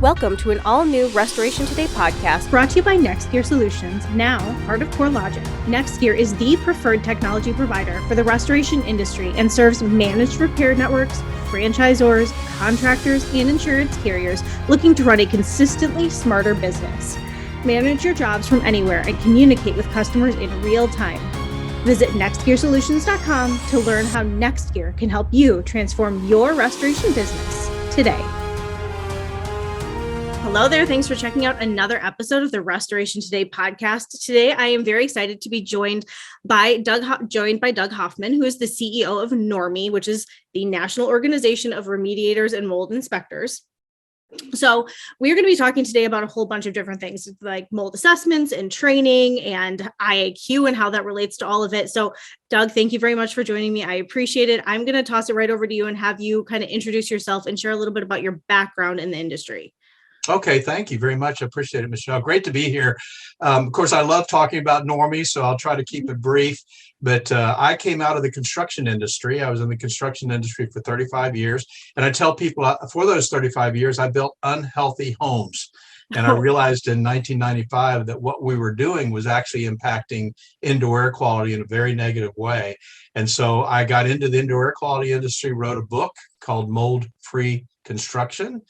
Welcome to an all-new Restoration Today podcast brought to you by NextGear Solutions, now part of CoreLogic. NextGear is the preferred technology provider for the restoration industry and serves managed repair networks, franchisors, contractors, and insurance carriers looking to run a consistently smarter business. Manage your jobs from anywhere and communicate with customers in real time. Visit nextgearsolutions.com to learn how NextGear can help you transform your restoration business today. Hello there. Thanks for checking out another episode of the Restoration Today podcast. Today, I am very excited to be joined by Doug Hoffman, who is the CEO of NORMI, which is the National Organization of Remediators and Mold Inspectors. So we're going to be talking today about a whole bunch of different things like mold assessments and training and IAQ and how that relates to all of it. So Doug, thank you very much for joining me. I appreciate it. I'm going to toss it right over to you and have you kind of introduce yourself and share a little bit about your background in the industry. Okay, thank you very much. I appreciate it, Michelle. Great to be here. Of course, I love talking about NORMI, so I'll try to keep it brief. But I came out of the construction industry. I was in the construction industry for 35 years. And I tell people for those 35 years, I built unhealthy homes. And I realized in 1995 that what we were doing was actually impacting indoor air quality in a very negative way. And so I got into the indoor air quality industry, wrote a book called Mold-Free Construction,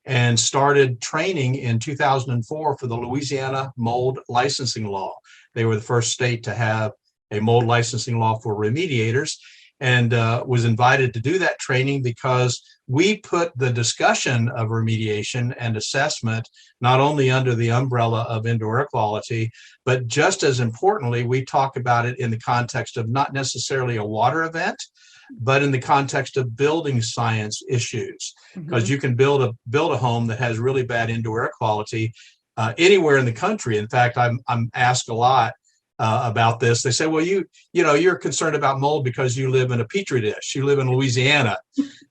and started training in 2004 for the Louisiana Mold Licensing Law. They were the first state to have a mold licensing law for remediators, and was invited to do that training because we put the discussion of remediation and assessment not only under the umbrella of indoor air quality, but just as importantly, we talk about it in the context of not necessarily a water event, but in the context of building science issues, because you can build a home that has really bad indoor air quality anywhere in the country. In fact, I'm asked a lot about this. They say, well, you're concerned about mold because you live in a petri dish. You live in Louisiana.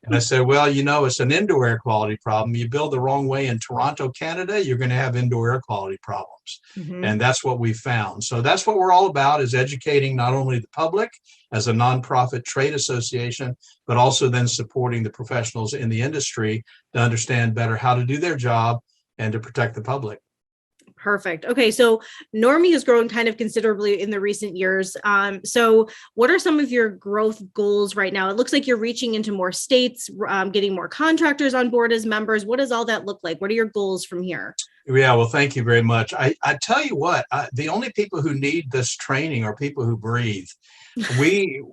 And I said, well, it's an indoor air quality problem. You build the wrong way in Toronto, Canada, you're going to have indoor air quality problems. And that's what we found. So that's what we're all about, is educating not only the public as a nonprofit trade association, but also then supporting the professionals in the industry to understand better how to do their job and to protect the public. Perfect. Okay, so NORMI has grown kind of considerably in the recent years. So what are some of your growth goals right now? It looks like you're reaching into more states, getting more contractors on board as members. What does all that look like? What are your goals from here? Yeah, well, thank you very much. I tell you what, the only people who need this training are people who breathe. We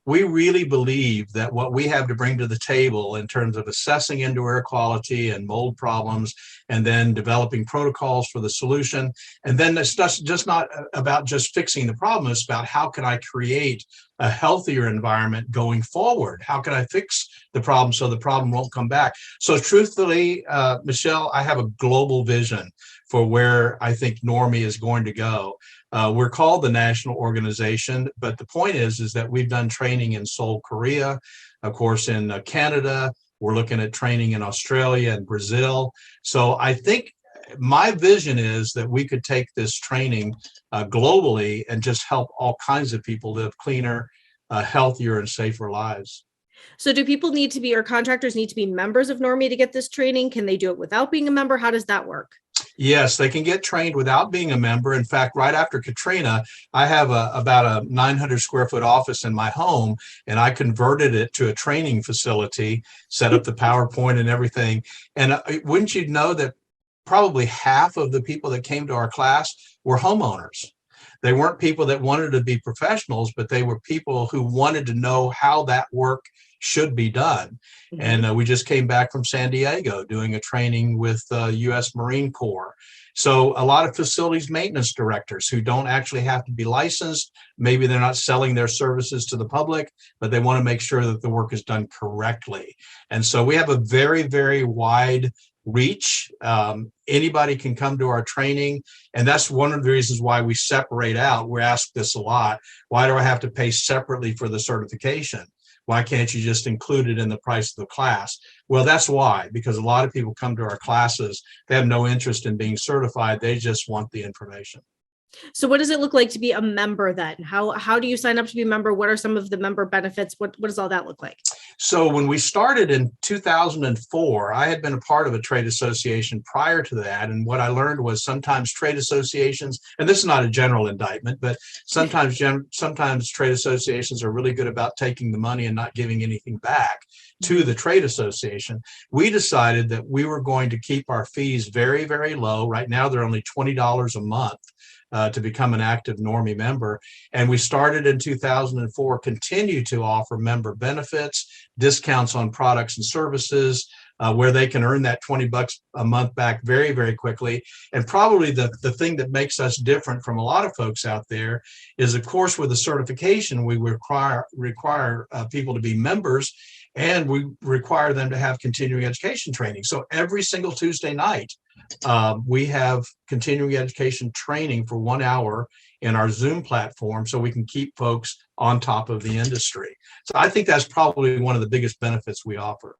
really believe that what we have to bring to the table in terms of assessing indoor air quality and mold problems, and then developing protocols for the solution. And then it's just not about just fixing the problem. It's about how can I create a healthier environment going forward? How can I fix the problem so the problem won't come back? So truthfully, Michelle, I have a global vision for where I think NORMI is going to go. We're called the national organization, but the point is that we've done training in Seoul, Korea, of course, in Canada. We're looking at training in Australia and Brazil. So I think my vision is that we could take this training globally and just help all kinds of people live cleaner, healthier, and safer lives. So do people need to be, or contractors need to be members of NORMI to get this training? Can they do it without being a member? How does that work? Yes, they can get trained without being a member. In fact, right after Katrina, I have about a 900 square foot office in my home, and I converted it to a training facility, set up the PowerPoint and everything. And wouldn't you know that probably half of the people that came to our class were homeowners. They weren't people that wanted to be professionals, but they were people who wanted to know how that work should be done. And we just came back from San Diego doing a training with U.S. Marine Corps. So a lot of facilities maintenance directors who don't actually have to be licensed, maybe they're not selling their services to the public, but they want to make sure that the work is done correctly. And so we have a very, very wide reach. Anybody can come to our training. And that's one of the reasons why we separate out. We're asked this a lot. Why do I have to pay separately for the certification? Why can't you just include it in the price of the class? Well, that's why, because a lot of people come to our classes, they have no interest in being certified. They just want the information. So what does it look like to be a member then? How do you sign up to be a member? What are some of the member benefits? What does all that look like? So when we started in 2004, I had been a part of a trade association prior to that. And what I learned was sometimes trade associations, and this is not a general indictment, but sometimes trade associations are really good about taking the money and not giving anything back to the trade association. We decided that we were going to keep our fees very, very low. Right now, they're only $20 a month. To become an active NORMI member. And we started in 2004, continue to offer member benefits, discounts on products and services, where they can earn that $20 a month back very, very quickly. And probably the thing that makes us different from a lot of folks out there is, of course, with the certification, we require people to be members, and we require them to have continuing education training. So every single Tuesday night, we have continuing education training for 1 hour in our Zoom platform so we can keep folks on top of the industry. So I think that's probably one of the biggest benefits we offer.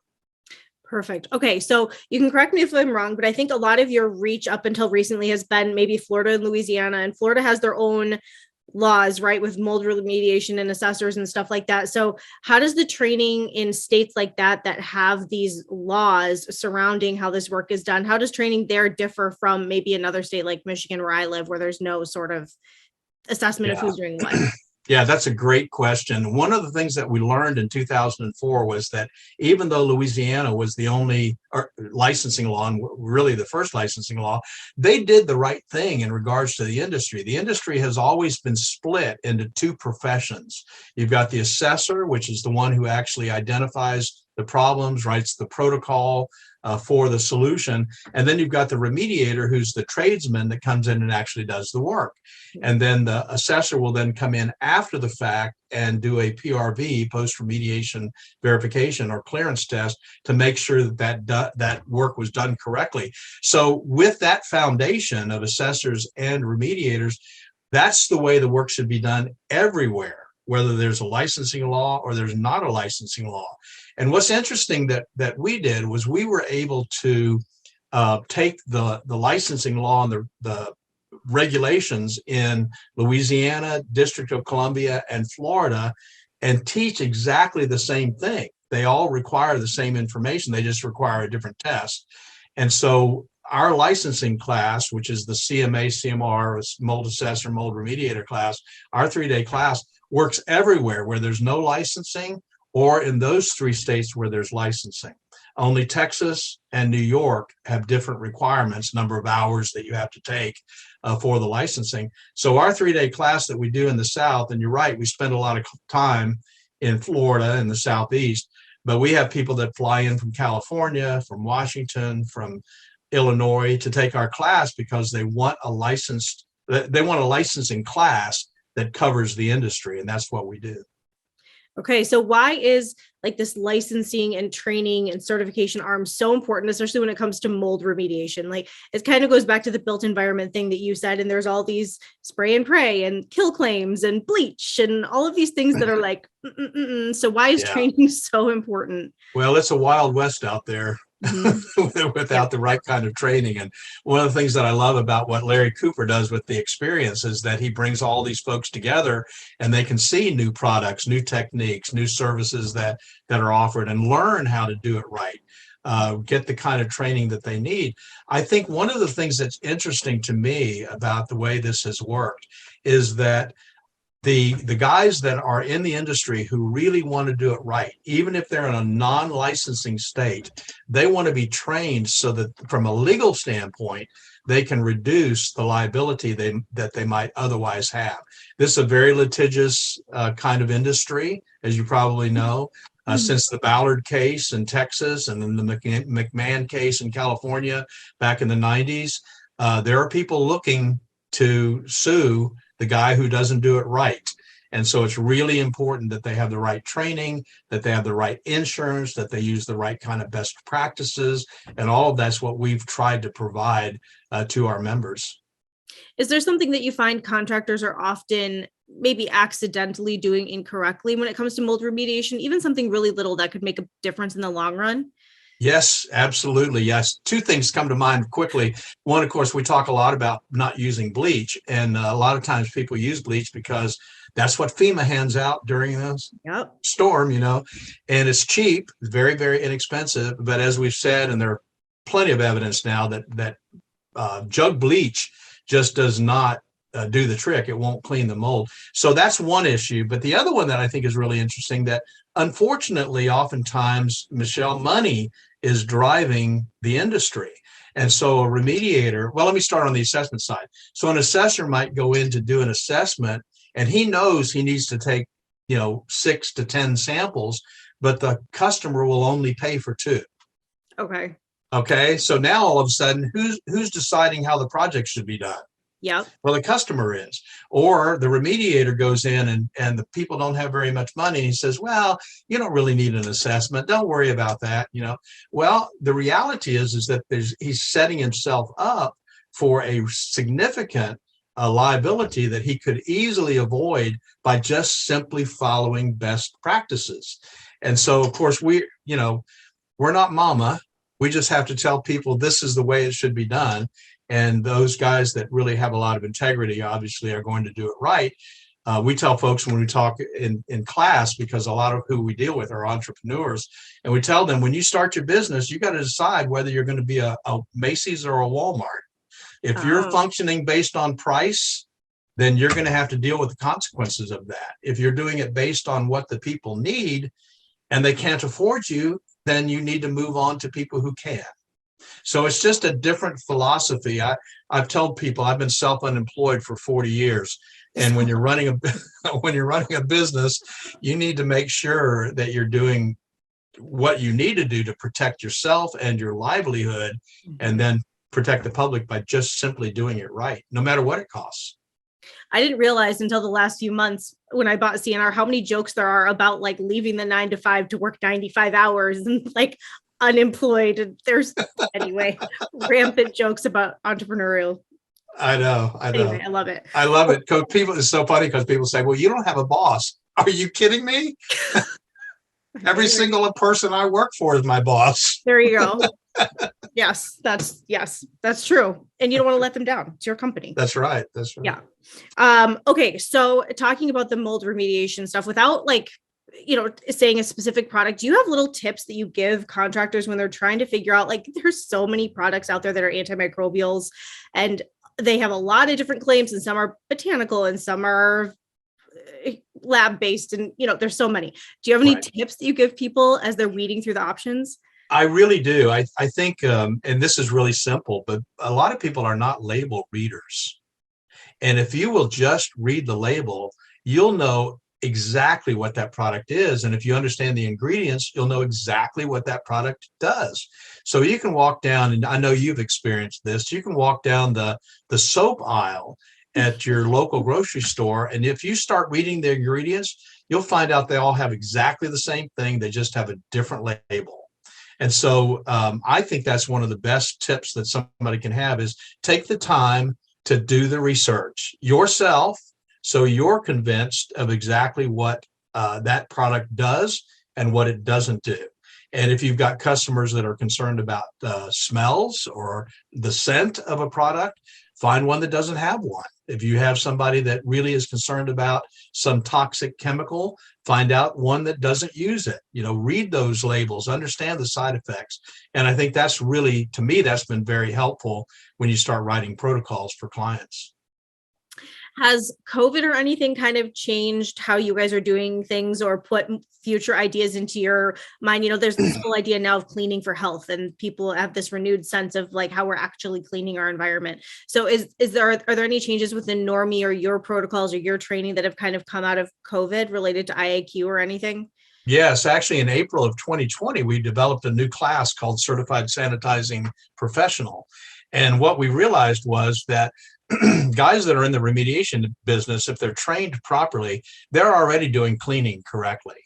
Perfect. Okay. So you can correct me if I'm wrong, but I think a lot of your reach up until recently has been maybe Florida and Louisiana, and Florida has their own laws, right, with mold remediation and assessors and stuff like that. So how does the training in states like that have these laws surrounding how this work is done, how does training there differ from maybe another state like Michigan, where I live, where there's no sort of assessment of who's doing what? Yeah, that's a great question. One of the things that we learned in 2004 was that even though Louisiana was the only licensing law, and really the first licensing law, they did the right thing in regards to the industry. The industry has always been split into two professions. You've got the assessor, which is the one who actually identifies the problems, writes the protocol for the solution. And then you've got the remediator, who's the tradesman that comes in and actually does the work. And then the assessor will then come in after the fact and do a PRV, post-remediation verification or clearance test, to make sure that work was done correctly. So with that foundation of assessors and remediators, that's the way the work should be done everywhere, whether there's a licensing law or there's not a licensing law. And what's interesting that we did was we were able to take the licensing law and the regulations in Louisiana, District of Columbia, and Florida, and teach exactly the same thing. They all require the same information. They just require a different test. And so our licensing class, which is the CMA, CMR, Mold Assessor, Mold Remediator class, our 3-day class works everywhere where there's no licensing, or in those 3 states where there's licensing. Only Texas and New York have different requirements, number of hours that you have to take for the licensing. So our 3-day class that we do in the South, and you're right, we spend a lot of time in Florida and the Southeast, but we have people that fly in from California, from Washington, from Illinois to take our class because they want a licensing class that covers the industry, and that's what we do. Okay, so why is like this licensing and training and certification arm so important, especially when it comes to mold remediation? Like, it kind of goes back to the built environment thing that you said, and there's all these spray and pray and kill claims and bleach and all of these things that are like, So why is training so important? Well, it's a wild west out there. Without the right kind of training. And one of the things that I love about what Larry Cooper does with the experience is that he brings all these folks together and they can see new products, new techniques, new services that are offered, and learn how to do it right, get the kind of training that they need. I think one of the things that's interesting to me about the way this has worked is that the guys that are in the industry who really want to do it right, even if they're in a non-licensing state, they want to be trained so that from a legal standpoint, they can reduce the liability that they might otherwise have. This is a very litigious kind of industry, as you probably know, since the Ballard case in Texas and then the McMahon case in California back in the 90s. There are people looking to sue the guy who doesn't do it right. And so it's really important that they have the right training, that they have the right insurance, that they use the right kind of best practices. And all of that's what we've tried to provide to our members. Is there something that you find contractors are often maybe accidentally doing incorrectly when it comes to mold remediation, even something really little that could make a difference in the long run? Yes, absolutely. Yes. Two things come to mind quickly. One, of course, we talk a lot about not using bleach, and a lot of times people use bleach because that's what FEMA hands out during the Yep. storm, and it's cheap, very, very inexpensive. But as we've said, and there are plenty of evidence now that jug bleach just does not do the trick. It won't clean the mold. So that's one issue. But the other one that I think is really interesting, that unfortunately, oftentimes, Michelle, money is driving the industry. And so a remediator, well, let me start on the assessment side. So an assessor might go in to do an assessment, and he knows he needs to take, 6 to 10 samples, but the customer will only pay for 2. Okay. Okay. So now all of a sudden, who's deciding how the project should be done? Yep. Well, the customer is, or the remediator goes in and the people don't have very much money. And he says, well, you don't really need an assessment. Don't worry about that. Well, the reality is that he's setting himself up for a significant liability that he could easily avoid by just simply following best practices. And so, of course, we're not mama. We just have to tell people this is the way it should be done. And those guys that really have a lot of integrity, obviously, are going to do it right. We tell folks when we talk in class, because a lot of who we deal with are entrepreneurs, and we tell them, when you start your business, you got to decide whether you're going to be a Macy's or a Walmart. If you're functioning based on price, then you're going to have to deal with the consequences of that. If you're doing it based on what the people need and they can't afford you, then you need to move on to people who can. So it's just a different philosophy. I've told people I've been self-unemployed for 40 years. And when you're running a business, you need to make sure that you're doing what you need to do to protect yourself and your livelihood, and then protect the public by just simply doing it right, no matter what it costs. I didn't realize until the last few months when I bought CNR how many jokes there are about like leaving the 9 to 5 to work 95 hours and like unemployed. And there's anyway, rampant jokes about entrepreneurial. I know. Anyway, I love it. I love it. Because it's so funny because people say, well, you don't have a boss. Are you kidding me? Every single person I work for is my boss. There you go. Yes, that's true. And you don't want to let them down. It's your company. That's right. Yeah. Okay. So talking about the mold remediation stuff without saying a specific product, do you have little tips that you give contractors when they're trying to figure out, like, there's so many products out there that are antimicrobials and they have a lot of different claims, and some are botanical and some are lab-based, and there's so many. Do you have any tips that you give people as they're weeding through the options? I really do. I think, and this is really simple, but a lot of people are not label readers. And if you will just read the label, you'll know exactly what that product is. And if you understand the ingredients, you'll know exactly what that product does. So you can walk down, and I know you've experienced this, you can walk down the soap aisle at your local grocery store, and if you start reading the ingredients, you'll find out they all have exactly the same thing. They just have a different label. And so I think that's one of the best tips that somebody can have, is take the time to do the research yourself, so you're convinced of exactly what that product does and what it doesn't do. And if you've got customers that are concerned about smells or the scent of a product, find one that doesn't have one. If you have somebody that really is concerned about some toxic chemical, find out one that doesn't use it. Read those labels, understand the side effects. And I think that's really, to me, that's been very helpful when you start writing protocols for clients. Has COVID or anything kind of changed how you guys are doing things or put future ideas into your mind? There's this whole idea now of cleaning for health, and people have this renewed sense of like how we're actually cleaning our environment. So are there any changes within NORMI or your protocols or your training that have kind of come out of COVID related to IAQ or anything? Yes, actually in April of 2020, we developed a new class called Certified Sanitizing Professional. And what we realized was that guys that are in the remediation business, if they're trained properly, they're already doing cleaning correctly.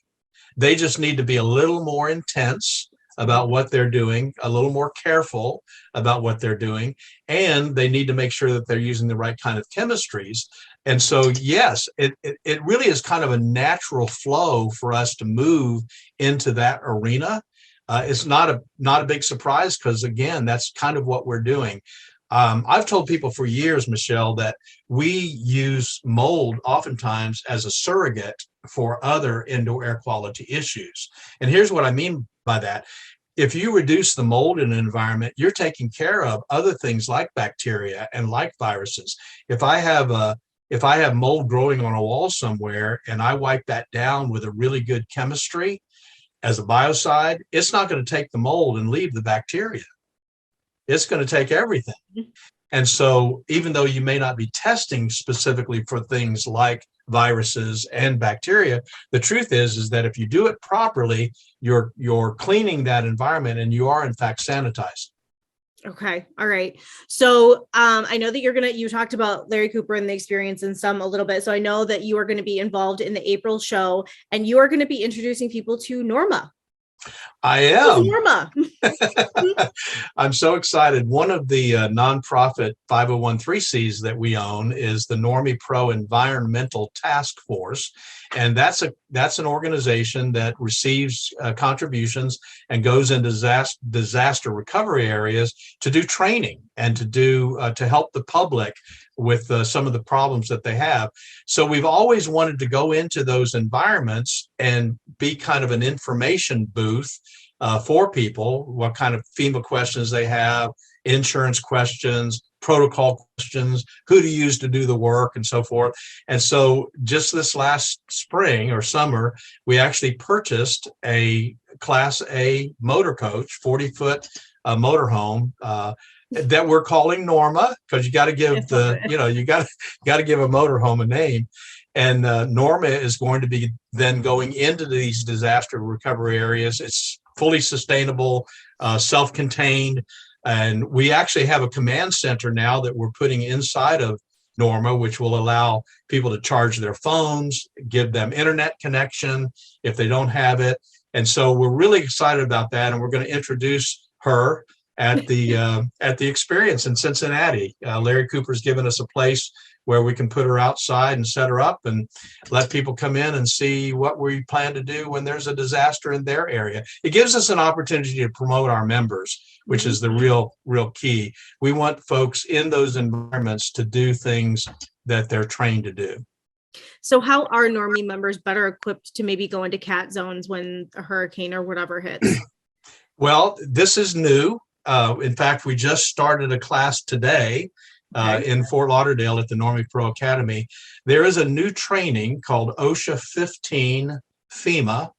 They just need to be a little more intense about what they're doing, a little more careful about what they're doing, and they need to make sure that they're using the right kind of chemistries. And so, yes, it really is kind of a natural flow for us to move into that arena. It's not a big surprise because, again, that's kind of what we're doing. I've told people for years, Michelle, that we use mold oftentimes as a surrogate for other indoor air quality issues. And here's what I mean by that. If you reduce the mold in an environment, you're taking care of other things like bacteria and like viruses. If I have mold growing on a wall somewhere and I wipe that down with a really good chemistry as a biocide, it's not going to take the mold and leave the bacteria. It's going to take everything. And so even though you may not be testing specifically for things like viruses and bacteria, the truth is that if you do it properly, you're cleaning that environment and you are in fact sanitizing. Okay. All right. So I know that you talked about Larry Cooper and the experience in some a little bit. So I know that you are going to be involved in the April show and you are going to be introducing people to Norma. I am. Norma. I'm so excited. One of the nonprofit 501(c)(3)s that we own is the NORMI Pro Environmental Task Force. And that's an organization that receives contributions and goes into disaster recovery areas to do training and to help the public with some of the problems that they have. So we've always wanted to go into those environments and be kind of an information booth for people, what kind of FEMA questions they have, insurance questions, protocol questions, who to use to do the work, and so forth. And so just this last spring or summer, we actually purchased a Class A motor coach, 40-foot motorhome, that we're calling Norma, because you got to give you got to give a motorhome a name. And Norma is going to be then going into these disaster recovery areas. It's fully sustainable, self-contained. And we actually have a command center now that we're putting inside of Norma, which will allow people to charge their phones, give them internet connection if they don't have it. And so we're really excited about that. And we're going to introduce her at the experience in Cincinnati. Larry Cooper's given us a place where we can put her outside and set her up and let people come in and see what we plan to do when there's a disaster in their area. It gives us an opportunity to promote our members, which is the real key. We want folks in those environments to do things that they're trained to do. So how are NORMI members better equipped to maybe go into CAT zones when a hurricane or whatever hits? Well, this is new. In fact, we just started a class today in Fort Lauderdale at the NORMI Pro Academy. There is a new training called OSHA 15 FEMA,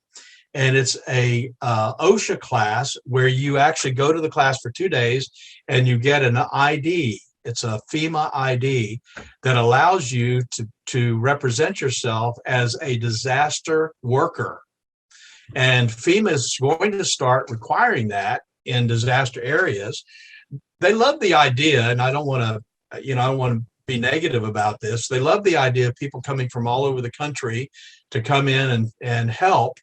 and it's a OSHA class where you actually go to the class for 2 days and you get an ID. It's a FEMA ID that allows you to represent yourself as a disaster worker. And FEMA is going to start requiring that in disaster areas. They love the idea, and I don't want to be negative about this. They love the idea of people coming from all over the country to come in and help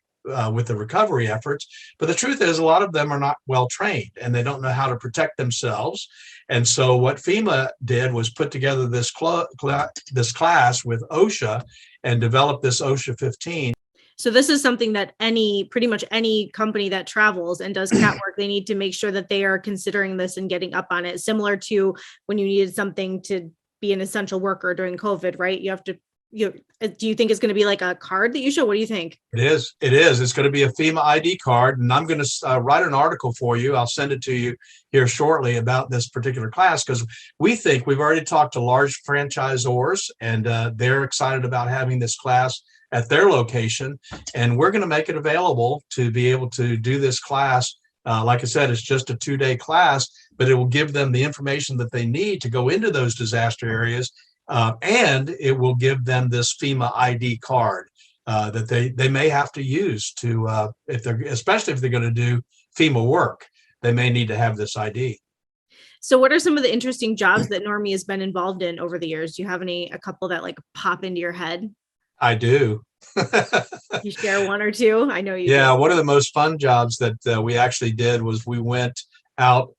with the recovery efforts. But the truth is, a lot of them are not well trained and they don't know how to protect themselves. And so what FEMA did was put together this class with OSHA and develop this OSHA 15. So this is something that pretty much any company that travels and does CAT work, they need to make sure that they are considering this and getting up on it. Similar to when you needed something to be an essential worker during COVID, right? You have to, do you think it's going to be like a card that you show? What do you think? It is. It's going to be a FEMA ID card, and I'm going to write an article for you. I'll send it to you here shortly about this particular class, because we've already talked to large franchisors, and they're excited about having this class at their location, and we're going to make it available to be able to do this class. Like I said, it's just a 2-day class, but it will give them the information that they need to go into those disaster areas, and it will give them this FEMA ID card that they may have to use to, especially if they're going to do FEMA work, they may need to have this ID. So what are some of the interesting jobs that NORMI has been involved in over the years? Do you have a couple that like pop into your head? I do. You share one or two? I know you. Yeah, do. one of the most fun jobs that we actually did was we went out,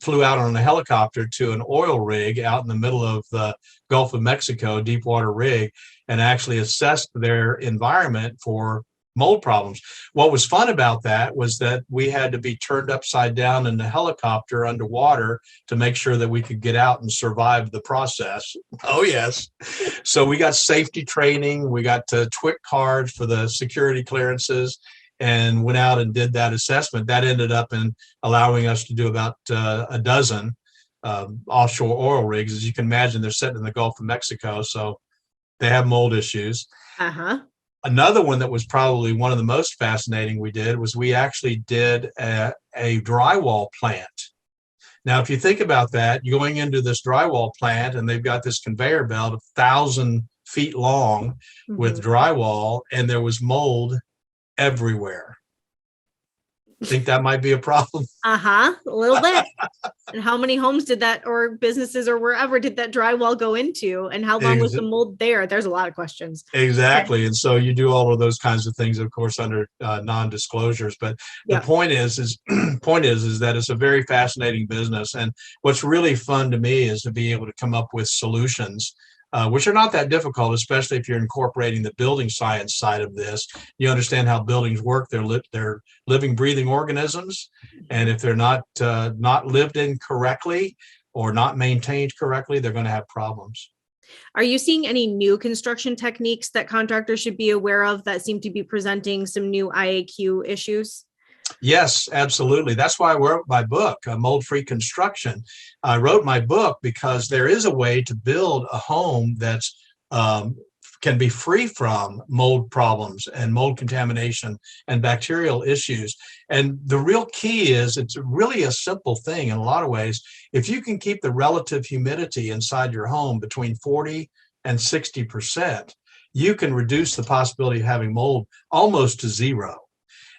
flew out on a helicopter to an oil rig out in the middle of the Gulf of Mexico, deep water rig, and actually assessed their environment for mold problems. What was fun about that was that we had to be turned upside down in the helicopter underwater to make sure that we could get out and survive the process. Oh, yes. So we got safety training. We got TWIC cards for the security clearances and went out and did that assessment. That ended up in allowing us to do about a dozen offshore oil rigs. As you can imagine, they're sitting in the Gulf of Mexico, so they have mold issues. Another one that was probably one of the most fascinating we did was we actually did a drywall plant. Now, if you think about that, you're going into this drywall plant and they've got this conveyor belt 1,000 feet long with drywall, and there was mold everywhere. Think that might be a problem? A little bit. And how many homes did that, or businesses, or wherever did that drywall go into? And how long was the mold there? There's a lot of questions. Exactly. Okay. And so you do all of those kinds of things, of course, under non-disclosures. But the point is that it's a very fascinating business. And what's really fun to me is to be able to come up with solutions which are not that difficult, especially if you're incorporating the building science side of this. You understand how buildings work. They're living, breathing organisms. And if they're not lived in correctly or not maintained correctly, they're going to have problems. Are you seeing any new construction techniques that contractors should be aware of that seem to be presenting some new IAQ issues? Yes, absolutely. That's why I wrote my book, Mold-Free Construction. I wrote my book because there is a way to build a home that's can be free from mold problems and mold contamination and bacterial issues. And the real key is it's really a simple thing in a lot of ways. If you can keep the relative humidity inside your home between 40 and 60%, you can reduce the possibility of having mold almost to zero.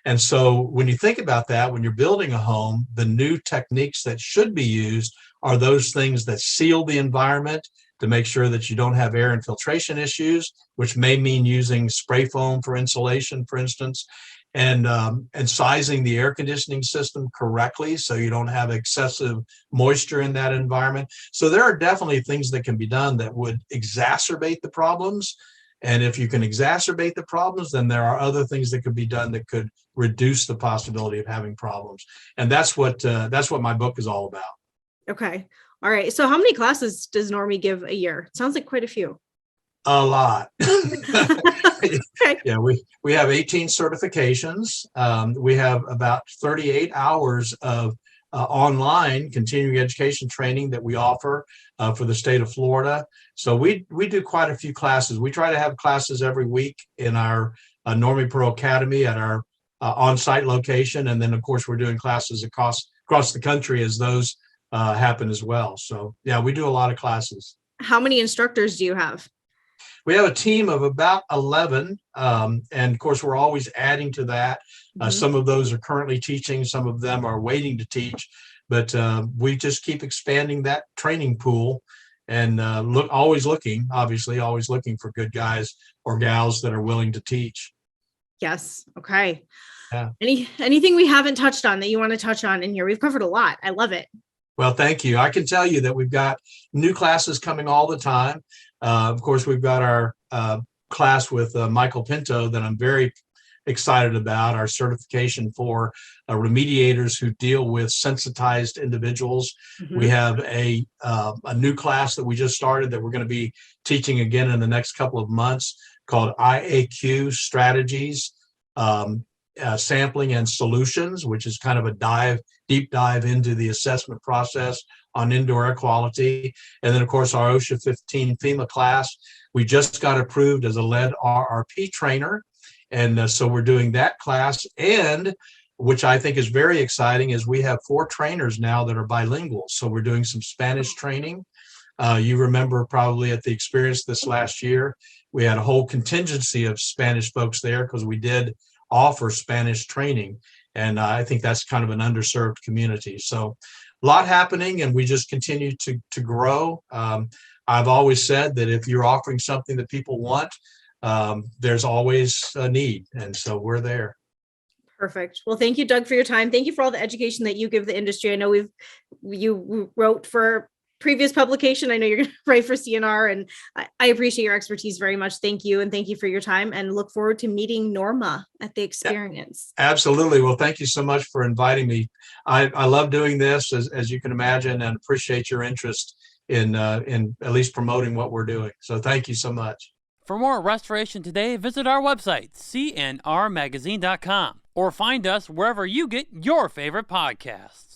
And so when you think about that, when you're building a home, the new techniques that should be used are those things that seal the environment to make sure that you don't have air infiltration issues, which may mean using spray foam for insulation, for instance, and sizing the air conditioning system correctly so you don't have excessive moisture in that environment. So there are definitely things that can be done that would exacerbate the problems. And if you can exacerbate the problems, then there are other things that could be done that could reduce the possibility of having problems. And that's what my book is all about. Okay. All right. So how many classes does NORMI give a year? It sounds like quite a few. A lot. Okay. Yeah, we have 18 certifications. We have about 38 hours of online continuing education training that we offer for the state of Florida. So we do quite a few classes. We try to have classes every week in our NORMI Pro Academy at our on-site location. And then, of course, we're doing classes across the country as those happen as well. So, yeah, we do a lot of classes. How many instructors do you have? We have a team of about 11. And of course, we're always adding to that. Some of those are currently teaching. Some of them are waiting to teach. But we just keep expanding that training pool and always looking for good guys or gals that are willing to teach. Yes. Okay. Yeah. Anything we haven't touched on that you want to touch on in here? We've covered a lot. I love it. Well, thank you. I can tell you that we've got new classes coming all the time. Of course, we've got our class with Michael Pinto that I'm very excited about, our certification for remediators who deal with sensitized individuals. We have a new class that we just started that we're going to be teaching again in the next couple of months called IAQ Strategies, Sampling and Solutions, which is kind of a deep dive into the assessment process on indoor air quality. And then, of course, our OSHA 15 FEMA class. We just got approved as a lead RRP trainer. And so we're doing that class. And which I think is very exciting is we have 4 trainers now that are bilingual. So we're doing some Spanish training. You remember probably at the experience this last year, we had a whole contingency of Spanish folks there because we did offer Spanish training. And I think that's kind of an underserved community. So a lot happening, and we just continue to grow. I've always said that if you're offering something that people want, there's always a need. And so we're there. Perfect. Well, thank you, Doug, for your time. Thank you for all the education that you give the industry. I know you wrote for previous publication. I know you're going to write for CNR, and I appreciate your expertise very much. Thank you. And thank you for your time, and look forward to meeting Norma at the experience. Absolutely. Well, thank you so much for inviting me. I love doing this, as you can imagine, and appreciate your interest in at least promoting what we're doing. So thank you so much. For more Restoration Today, visit our website, cnrmagazine.com, or find us wherever you get your favorite podcasts.